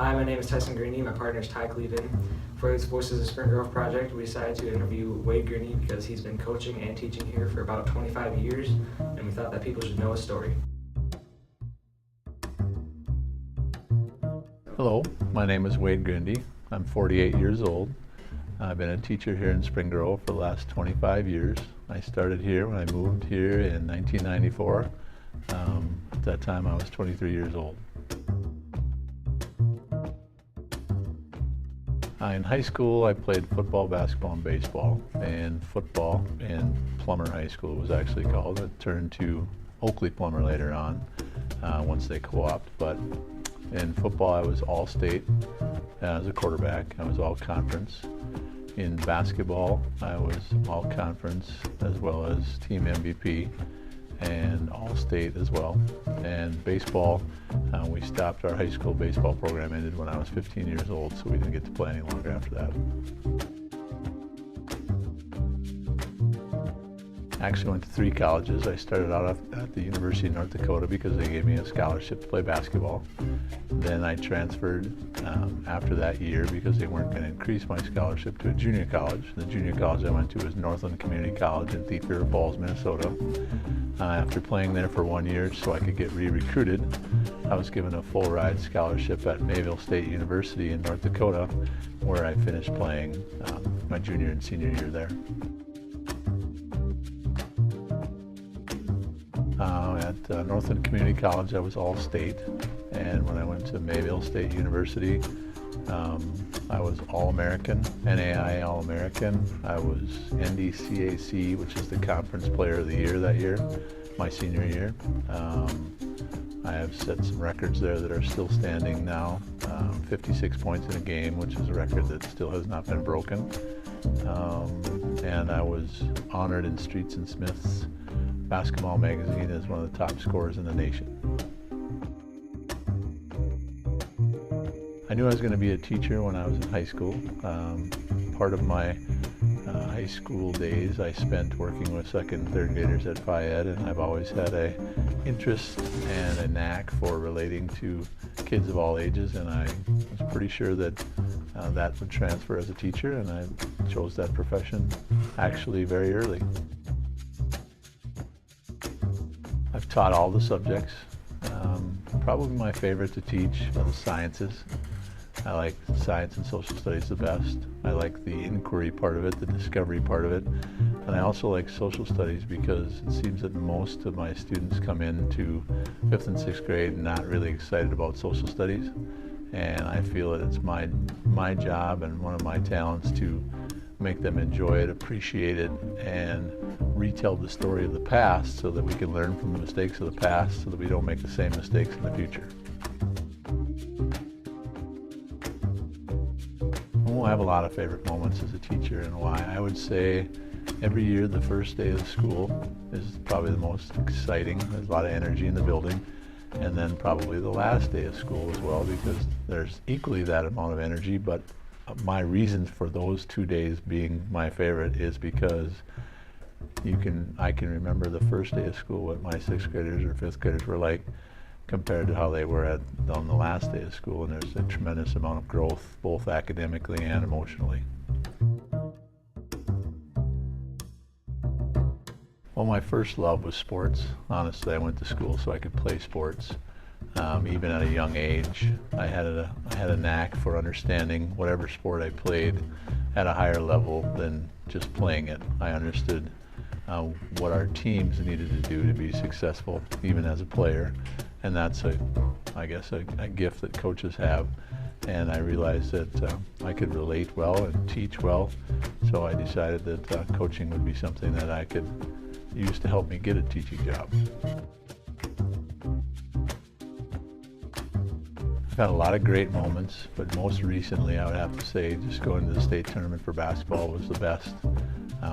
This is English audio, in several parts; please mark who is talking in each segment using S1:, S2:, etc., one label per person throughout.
S1: Hi, my name is Tyson Grinde. My partner is Ty Cleveland. For this Voices of Spring Grove project, we decided to interview Wade Grinde because he's been coaching and teaching here for about 25 years, and we thought that people should know his story.
S2: Hello, my name is Wade Grinde. I'm 48 years old. I've been a teacher here in Spring Grove for the last 25 years. I started here when I moved here in 1994. At that time I was 23 years old. In high school I played football, basketball, and baseball. And football in Plummer High School it was actually called. It turned to Oakley Plummer later on once they co-opted. But in football I was all-state as a quarterback. I was all-conference. In basketball I was all-conference as well as team MVP and all-state as well. And baseball, we stopped. Our high school baseball program ended when I was 15 years old, so we didn't get to play any longer after that. I actually went to 3 colleges. I started out at the University of North Dakota because they gave me a scholarship to play basketball. Then I transferred after that year because they weren't going to increase my scholarship to a junior college. The junior college I went to was Northland Community College in Thief River Falls, Minnesota. After playing there for 1 year so I could get re-recruited, I was given a full ride scholarship at Mayville State University in North Dakota, where I finished playing my junior and senior year there. At Northland Community College I was all-state, and when I went to Mayville State University I was All-American, NAIA All-American. I was NDCAC, which is the Conference Player of the Year that year, my senior year. I have set some records there that are still standing now. 56 points in a game, which is a record that still has not been broken. And I was honored in Streets and Smith's basketball magazine as one of the top scorers in the nation. I knew I was going to be a teacher when I was in high school. Part of my high school days I spent working with 2nd and 3rd graders at Phi Ed, and I've always had an interest and a knack for relating to kids of all ages, and I was pretty sure that that would transfer as a teacher, and I chose that profession actually very early. I've taught all the subjects. Probably my favorite to teach are the sciences. I like science and social studies the best. I like the inquiry part of it, the discovery part of it. And I also like social studies because it seems that most of my students come into 5th and 6th grade not really excited about social studies. And I feel that it's my job and one of my talents to make them enjoy it, appreciate it, and retell the story of the past so that we can learn from the mistakes of the past so that we don't make the same mistakes in the future. I have a lot of favorite moments as a teacher, and why. I would say every year the first day of school is probably the most exciting. There's a lot of energy in the building. And then probably the last day of school as well, because there's equally that amount of energy, but my reasons for those 2 days being my favorite is because I can remember the first day of school what my 6th graders or 5th graders were like compared to how they were on the last day of school, and there's a tremendous amount of growth both academically and emotionally. Well, my first love was sports. Honestly, I went to school so I could play sports. Even at a young age, I had a knack for understanding whatever sport I played at a higher level than just playing it. I understood what our teams needed to do to be successful, even as a player. And that's, I guess, a gift that coaches have. And I realized that I could relate well and teach well, so I decided that coaching would be something that I could use to help me get a teaching job. I've had a lot of great moments, but most recently I would have to say just going to the state tournament for basketball was the best.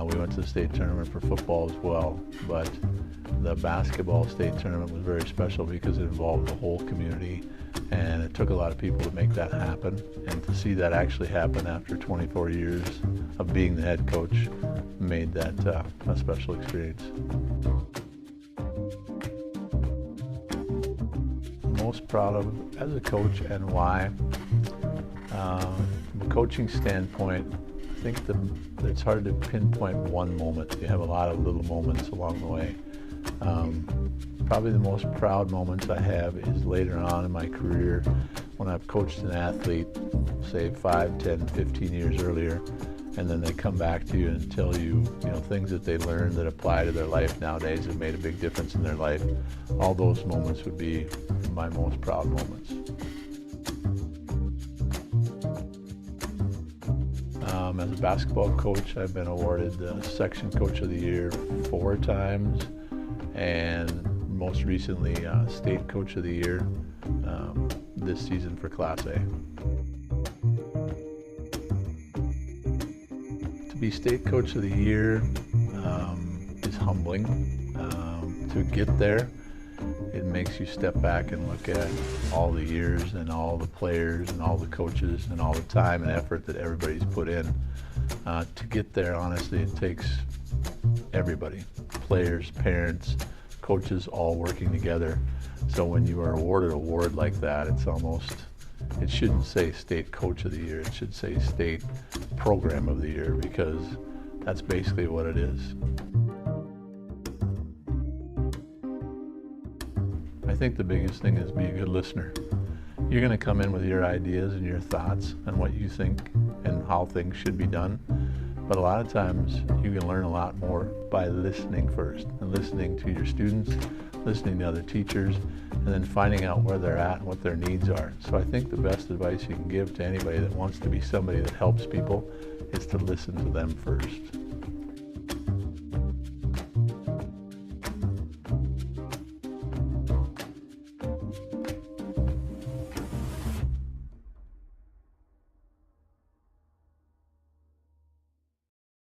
S2: We went to the state tournament for football as well, but the basketball state tournament was very special because it involved the whole community, and it took a lot of people to make that happen. And to see that actually happen after 24 years of being the head coach made that a special experience. Most proud of as a coach and why. From a coaching standpoint, I think it's hard to pinpoint one moment. You have a lot of little moments along the way. Probably the most proud moments I have is later on in my career when I've coached an athlete, say 5, 10, 15 years earlier, and then they come back to you and tell you, things that they learned that apply to their life nowadays have made a big difference in their life. All those moments would be my most proud moments. As a basketball coach, I've been awarded the Section Coach of the Year 4 times, and most recently State Coach of the Year this season for Class A. To be State Coach of the Year is humbling. To get there, it makes you step back and look at all the years and all the players and all the coaches and all the time and effort that everybody's put in. To get there, honestly, it takes everybody, players, parents, coaches, all working together. So when you are awarded an award like that, it shouldn't say State Coach of the Year, it should say State Program of the Year, because that's basically what it is. I think the biggest thing is be a good listener. You're going to come in with your ideas and your thoughts and what you think and how things should be done. But a lot of times you can learn a lot more by listening first, and listening to your students, listening to other teachers, and then finding out where they're at and what their needs are. So I think the best advice you can give to anybody that wants to be somebody that helps people is to listen to them first.